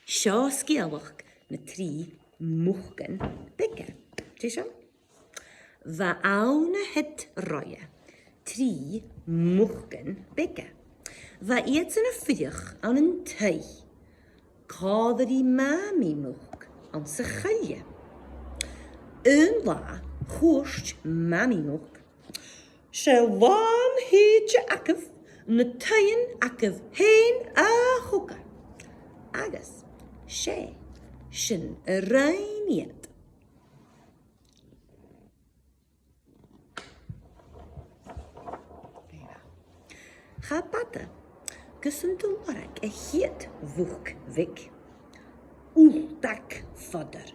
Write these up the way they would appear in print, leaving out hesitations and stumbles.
Seo sgialach na trí muchgan bige. Tí seo? Va auna het roie. Trí muchgan bige. Va iets in a fidich aan een tei. Kader die mami much aan sy gilje. Een la goorst mami much. Sy laan heetje akif, na teien akif heen a hoeka. Agus, sy, sin a reiniet. Ga patte, kussen te wark a heet woek wik. Oeltak fodder,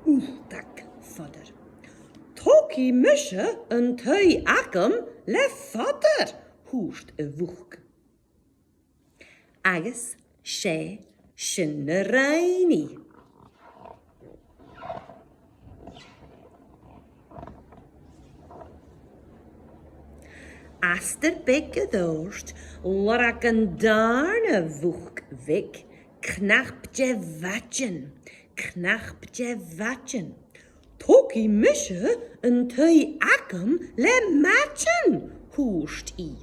oeltak fodder. Toki misje een tui akkem le fodder, hoest a woek. Agus, sy, sin a reini. Aster bekke doorst, lorak een darne woek wik, knapje vatjen. Toki misje een tui akkem le matchen, hoest I.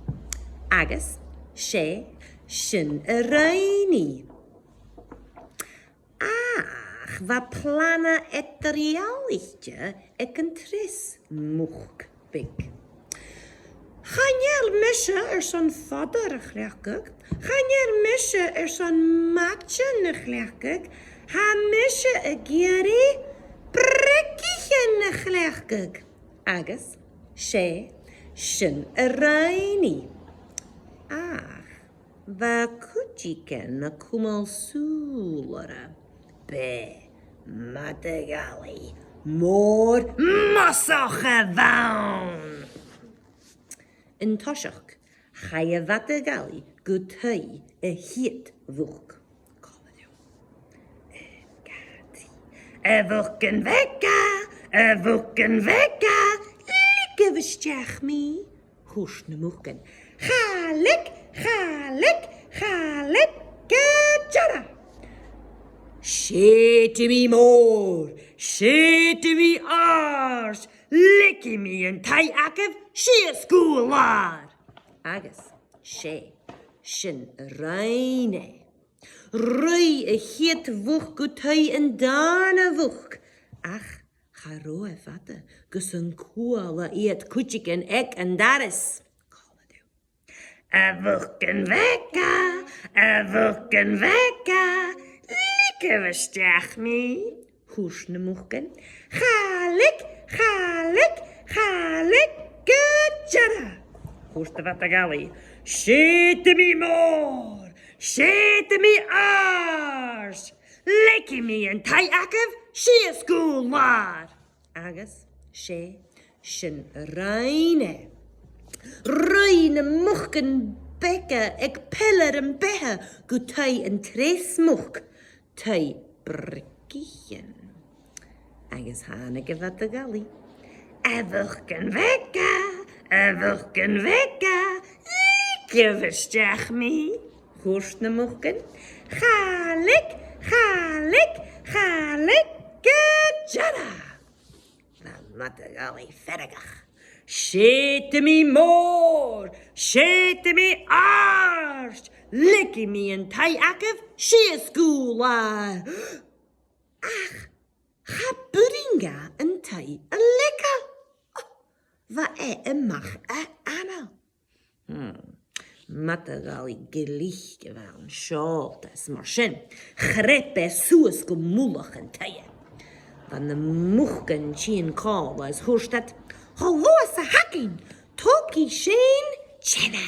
Agus, sy, sin a reini. Ach, va plana et realichtje, ek een tris moeg bik. Ganjer misje zo'n vader gelijkig. Ganjer misje zo'n matje gelijkig. Ha misje geri prikje gelijkig. Agus, sy, sin a reini. Ach, va kutjiken kumal sulere. Be, matagali, moor massache waan. In toshach, ga je watagali, gutei, heet woek. Woeken wekka, likke westjach me. Hoest ne moeken. Galik, getjara. Shete me more, shete me ars, likkie me en tai akkev, she schoolar. Agus, she, shin reine. Rui a heet woek gutei en dana woek. Ach, ga roe vatte, gus een koala eet kutjiken ek en daris. A woeken wekka, likke westjach me. Hoes ne moeken. Galik, getjara. Hoes de watagali. Shete me more, shete me ars. Likkie me en tai akkev, she a schoolar. Agus, she, shin reine. Reine mochten bekke, ek piller en behe, gutei en tres moch, tei brikkien. Agus haneke wat de galli. A woeken wekka, lieke verstjach me. Hoest ne mochten. Galik, getjara. Wat de galli vergach. Shete me more, shete me arst, likkie me en tai akkev, she a schoolar. Ach, ga buringa en tai a lekker. Va mag anna. Matagali gelicht waren schaltes marschen, greppe soes gemoelig en taie. Van de moegen chien call was hoorstad. Hallo sa hakking, toki sheen chena.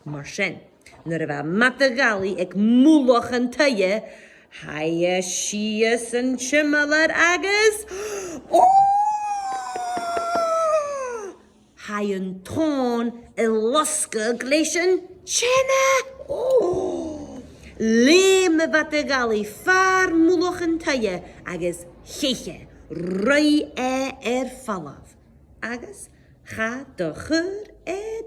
Marschen, nerva matagali ek moelig en taie. Haie shies en chimmeler agus. Oh! Haien toon eloske gleschen chena. Oh! Leme watagali far moelig en taie agus geche. Rui falav. Agus, ga de geur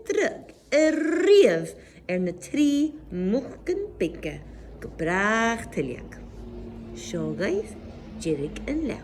druk, reef na tri mochten pikken. Gebracht tilak. Siogaeth, jirig yn lew.